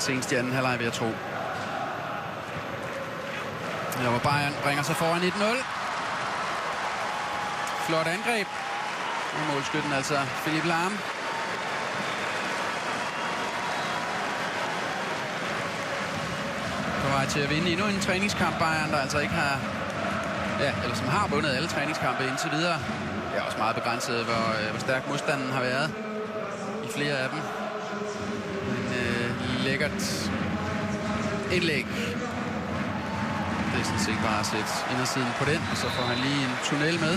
Bayern senest i anden halvleg, vil jeg tro. Ja, hvor Bayern bringer sig foran 1-0. Flot angreb. Og målskytten altså Philipp Lahm. På vej til at vinde endnu en træningskamp. Bayern, der altså ikke har... Ja, eller som har vundet alle træningskampe indtil videre. Det er også meget begrænset, hvor stærk modstanden har været i flere af dem. Men lækkert indlæg. Det er sådan set bare at sætte indersiden på den, og så får han lige en tunnel med.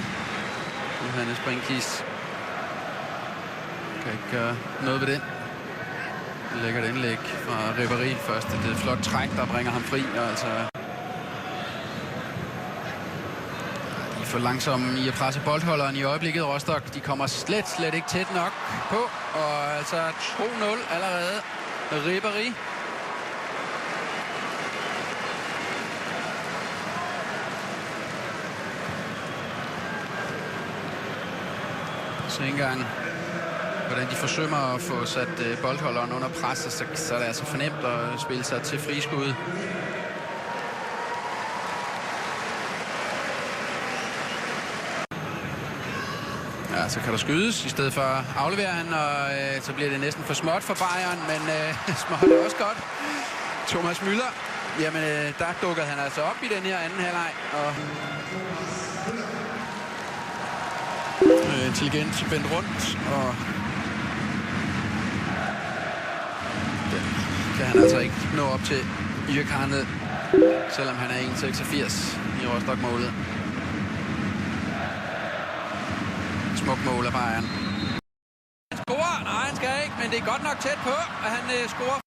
Johannes Brinkis kan ikke gøre noget ved den. Lækkert indlæg fra Ribéry først. Det er et flot træk, der bringer ham fri. Og altså de er for langsomme i at presse boldholderen i øjeblikket. Rostock, de kommer slet ikke tæt nok på. Og altså 2-0 allerede. Ribéry. Så engang, hvordan de forsømmer at få sat boldholderen under pres, så er det altså fornemt at spille sig til friskud. Ja, så kan der skydes, i stedet for at aflevere han, og så bliver det næsten for småt for Bayern, men småt er også godt. Thomas Müller, jamen der dukkede han altså op i den her anden halvleg, og intelligent vendt rundt, og den kan han altså ikke nå op til Jørgen, selvom han er 1,86 i Rostock-målet. Smuk mål af Bayern. Han scorer! Nej, han skal ikke, men det er godt nok tæt på, at han scorer.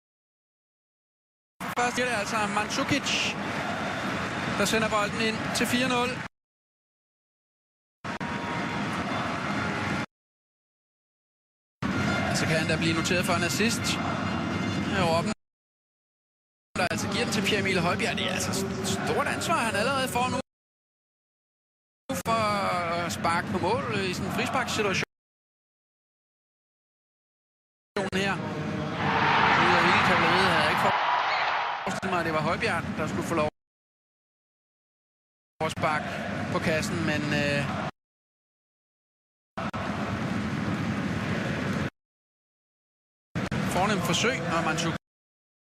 Først er det altså Mandzukic, der sender bolden ind til 4-0. Så kan han da blive noteret for en assist. Robben, der altså giver den til Pierre-Emil Højbjerg. Det er altså stort ansvar, han allerede får nu for at sparke på mål i sådan en frisparkssituation her. Ud af hele kavaleriet havde jeg ikke forestillet mig, at det var Højbjerg, der skulle få lov at sparke på kassen, men fornemt forsøg, og Mandzukic